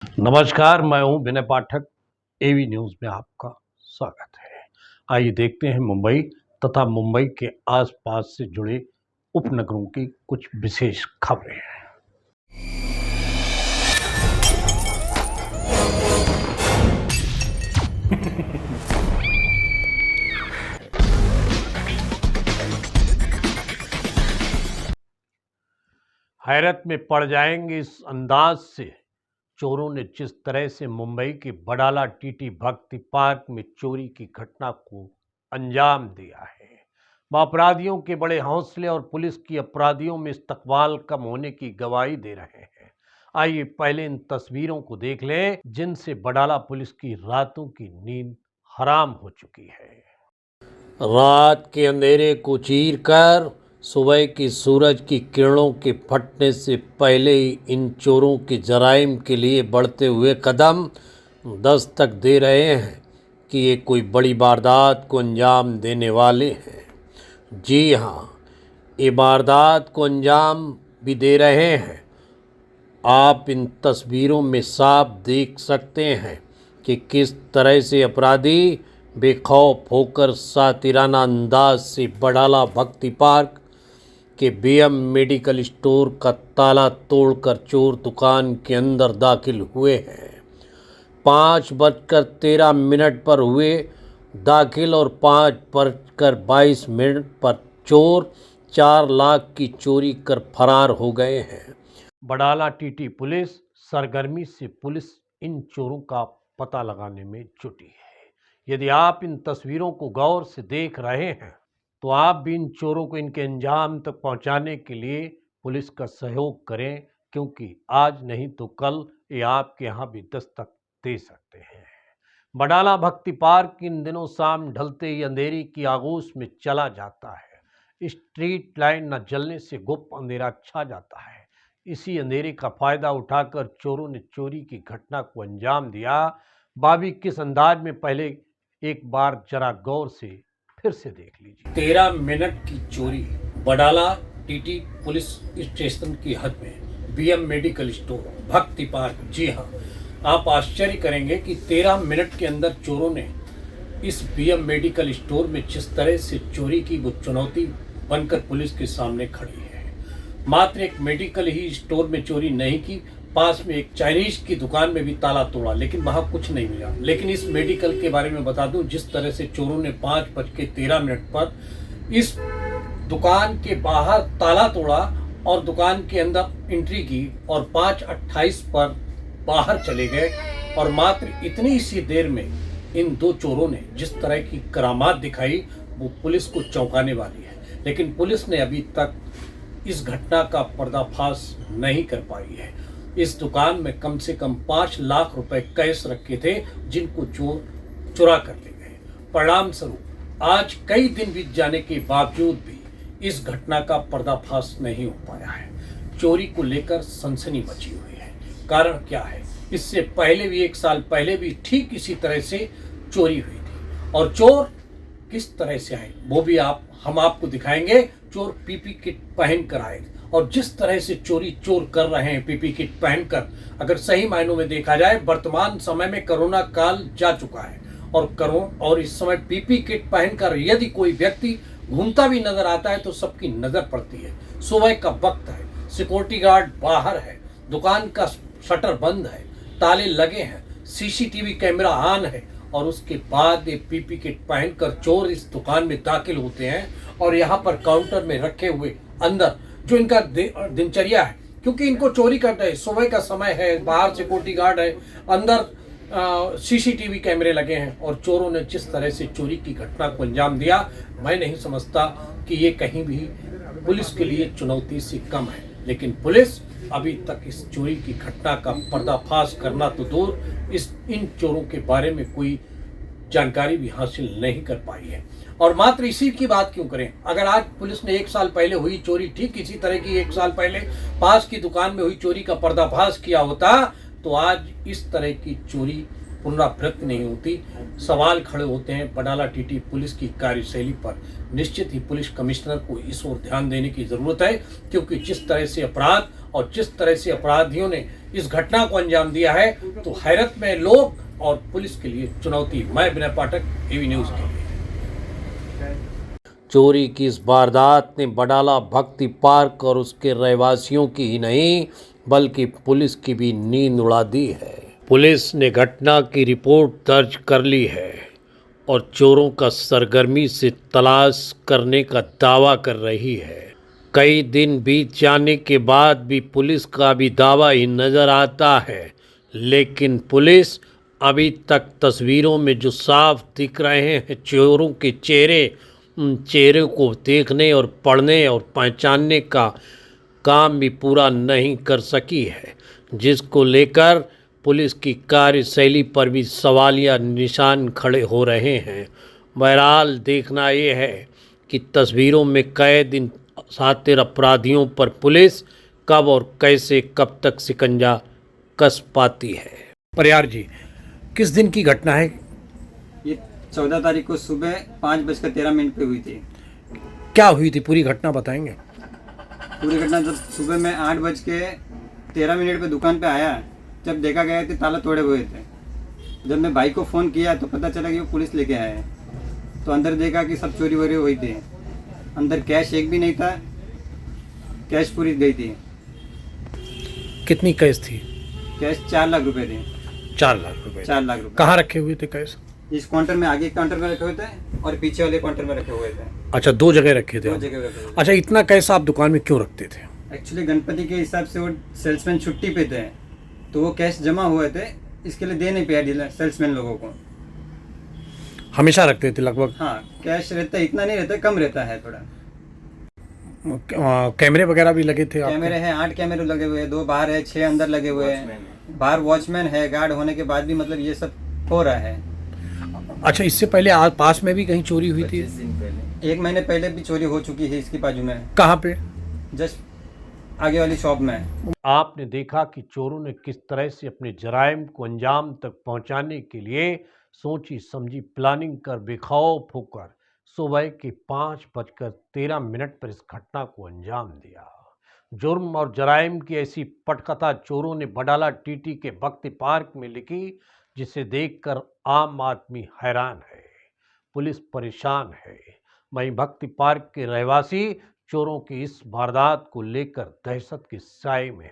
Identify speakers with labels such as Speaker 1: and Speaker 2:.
Speaker 1: नमस्कार, मैं हूं विनय पाठक। एवी न्यूज़ में आपका स्वागत है। आइए देखते हैं मुंबई तथा मुंबई के आसपास से जुड़े उपनगरों की कुछ विशेष खबरें। हैरत में पड़ जाएंगे इस अंदाज से चोरों ने जिस तरह से मुंबई के बडाला टीटी भक्ति पार्क में चोरी की घटना को अंजाम दिया है। अपराधियों के बड़े हौसले और पुलिस की अपराधियों में इस्तकबाल कम होने की गवाही दे रहे हैं। आइए पहले इन तस्वीरों को देख लें जिनसे बडाला पुलिस की रातों की नींद हराम हो चुकी है। रात के अंधेरे को चीरकर सुबह की सूरज की किरणों के फटने से पहले ही इन चोरों के जराइम के लिए बढ़ते हुए कदम दस्तक दे रहे हैं कि ये कोई बड़ी वारदात को अंजाम देने वाले हैं। जी हाँ, ये वारदात को अंजाम भी दे रहे हैं। आप इन तस्वीरों में साफ देख सकते हैं कि किस तरह से अपराधी बेखौफ होकर सातिराना अंदाज से बडाला भक्ति पार्क के बीएम मेडिकल स्टोर का ताला तोड़कर चोर दुकान के अंदर दाखिल हुए हैं। 5:13 पर हुए दाखिल और 5:22 पर चोर 4 लाख की चोरी कर फरार हो गए हैं। बडाला टीटी पुलिस सरगर्मी से पुलिस इन चोरों का पता लगाने में जुटी है। यदि आप इन तस्वीरों को गौर से देख रहे हैं तो आप भी इन चोरों को इनके अंजाम तक पहुंचाने के लिए पुलिस का सहयोग करें, क्योंकि आज नहीं तो कल ये आपके यहाँ भी दस्तक दे सकते हैं। बडाला भक्ति पार्क इन दिनों शाम ढलते ही अंधेरी की आगोश में चला जाता है। स्ट्रीट लाइट न जलने से गुप्त अंधेरा छा जाता है। इसी अंधेरे का फायदा उठाकर चोरों ने चोरी की घटना को अंजाम दिया। बाबी किस अंदाज में, पहले एक बार जरा गौर से फिर से देख लीजिए। 13 मिनट की चोरी बडाला टीटी पुलिस स्टेशन की हद में बीएम मेडिकल स्टोर भक्ति पार्क। जी हाँ, आप आश्चर्य करेंगे कि 13 मिनट के अंदर चोरों ने इस बीएम मेडिकल स्टोर में जिस तरह से चोरी की वो चुनौती बनकर पुलिस के सामने खड़ी है। मात्र एक मेडिकल ही स्टोर में चोरी नहीं की, पास में एक चाइनीज की दुकान में भी ताला तोड़ा, लेकिन वहां कुछ नहीं मिला। लेकिन इस मेडिकल के बारे में बता दूं, जिस तरह से चोरों ने 5:13 पर इस दुकान के बाहर ताला तोड़ा और दुकान के अंदर एंट्री की और 5:28 पर बाहर चले गए, और मात्र इतनी सी देर में इन दो चोरों ने जिस तरह की करामात दिखाई वो पुलिस को चौंकाने वाली है। लेकिन पुलिस ने अभी तक इस घटना का पर्दाफाश नहीं कर पाई है। इस दुकान में कम से कम 5 लाख रुपए कैश रखे थे, जिनको चोर चुरा कर ले गए। परिणाम स्वरूप आज कई दिन बीत जाने के बावजूद भी इस घटना का पर्दाफाश नहीं हो पाया है। चोरी को लेकर सनसनी मची हुई है। कारण क्या है? इससे पहले भी 1 साल पहले भी ठीक इसी तरह से चोरी हुई थी, और चोर किस तरह से आए वो भी हम आपको दिखाएंगे। चोर पीपी किट पहन कर आए, और जिस तरह से चोरी चोर कर रहे हैं पीपी किट पहनकर, अगर सही मायनों में देखा जाए वर्तमान समय में कोरोना काल जा चुका है, और इस समय पीपी किट पहनकर यदि कोई व्यक्ति घूमता भी नजर आता है तो सबकी नजर पड़ती है। सुबह का वक्त है, सिक्योरिटी गार्ड बाहर है, दुकान का शटर बंद है, ताले लगे हैं, सीसीटीवी कैमरा ऑन है, और उसके बाद ये पीपी किट पहनकर चोर इस दुकान में दाखिल होते हैं। और यहाँ पर काउंटर में रखे हुए अंदर जो इनका दिनचर्या है, क्योंकि इनको चोरी करना है, सुबह का समय है, बाहर सिक्योरिटी गार्ड है, अंदर सीसीटीवी कैमरे लगे हैं, और चोरों ने जिस तरह से चोरी की घटना को अंजाम दिया, मैं नहीं समझता कि ये कहीं भी पुलिस के लिए चुनौती से कम है। लेकिन पुलिस अभी तक इस चोरी की घटना का पर्दाफाश करना तो दूर, इन चोरों के बारे में कोई जानकारी भी हासिल नहीं कर पाई है। और मात्र इसी की बात क्यों करें, अगर आज पुलिस ने 1 साल पहले हुई चोरी, ठीक इसी तरह की 1 साल पहले पास की दुकान में हुई चोरी का पर्दाफाश किया होता, तो आज इस तरह की चोरी पुनरावृत्ति नहीं होती। सवाल खड़े होते हैं बडाला टीटी पुलिस की कार्यशैली पर। निश्चित ही पुलिस कमिश्नर को इस ओर ध्यान देने की जरूरत है, क्योंकि जिस तरह से अपराध और जिस तरह से अपराधियों ने इस घटना को अंजाम दिया है, तो हैरत में लोग और पुलिस के लिए चुनौती। मैं विनय पाठक, एवी न्यूज़ के लिए। चोरी की इस वारदात ने बडाला भक्ति पार्क और उसके रहवासियों की ही नहीं बल्कि पुलिस की भी नींद उड़ा दी है। पुलिस ने घटना की रिपोर्ट दर्ज कर ली है और चोरों का सरगर्मी से तलाश करने का दावा कर रही है। कई दिन बीत जाने के बाद भी पुलिस का भी दावा ही नज़र आता है, लेकिन पुलिस अभी तक तस्वीरों में जो साफ दिख रहे हैं चोरों के चेहरे, उन चेहरे को देखने और पढ़ने और पहचानने का काम भी पूरा नहीं कर सकी है, जिसको लेकर पुलिस की कार्यशैली पर भी सवालिया निशान खड़े हो रहे हैं। बहरहाल देखना ये है कि तस्वीरों में कैद इन शातिर अपराधियों पर पुलिस कब और कैसे कब तक शिकंजा कस पाती है। परियार जी, किस दिन की घटना है?
Speaker 2: ये 14 तारीख को सुबह 5:13 पे हुई थी।
Speaker 1: क्या हुई थी, पूरी घटना बताएंगे?
Speaker 2: पूरी घटना जब सुबह मैं 8:13 पे दुकान पे आया, जब देखा गया कि ताला तोड़े हुए थे। जब मैं भाई को फ़ोन किया तो पता चला कि वो पुलिस लेके आए हैं। तो अंदर देखा कि सब चोरी वोरी हुई थी। अंदर कैश एक भी नहीं था, कैश पूरी गई थी।
Speaker 1: कितनी कैश थी?
Speaker 2: कैश 4 लाख रुपए थे।
Speaker 1: 4 लाख रुपए।
Speaker 2: 4 लाख रुपए
Speaker 1: कहाँ रखे हुए थे कैश?
Speaker 2: इस काउंटर में, आगे काउंटर में रखे हुए थे और पीछे वाले काउंटर में रखे हुए थे।
Speaker 1: अच्छा, 2 जगह रखे थे?
Speaker 2: 2 जगह रखे हुए थे।
Speaker 1: अच्छा, इतना कैश आप दुकान में क्यों रखते थे?
Speaker 2: एक्चुअली गणपति के हिसाब से वो सेल्समैन छुट्टी पे थे, तो वो कैश जमा हुए थे, इसके लिए दे नहीं पाया डीलर सेल्समैन लोगों को।
Speaker 1: हमेशा रखते थे लगभग?
Speaker 2: हाँ, कैश रहता है, इतना नहीं रहता, कम रहता है थोड़ा।
Speaker 1: कैमरे वगैरह भी लगे थे?
Speaker 2: कैमरे हैं, 8 कैमरे लगे हुए हैं, 2 बाहर है, 6 अंदर लगे हुए हैं। बाहर वॉचमैन है, गार्ड होने के बाद भी मतलब ये सब हो रहा है।
Speaker 1: अच्छा, इससे पहले पास में भी कहीं चोरी हुई थी?
Speaker 2: 1 महीने पहले भी चोरी हो चुकी है इसकी बाजू में।
Speaker 1: कहाँ पे?
Speaker 2: जस्ट आगे वाली शॉप में।
Speaker 1: आपने देखा कि चोरों ने किस तरह से अपने जराइम को अंजाम तक पहुंचाने के लिए सोची समझी प्लानिंग कर बेखौफ होकर सुबह के 5:13 पर इस घटना को अंजाम दिया। जुर्म और जराइम की ऐसी पटकथा चोरों ने बडाला टीटी के भक्ति पार्क में लिखी, जिसे देखकर आम आदमी हैरान है, पुलिस परेशान है। वहीं भक्ति पार्क के रहवासी चोरों की इस वारदात को लेकर दहशत के साए में है।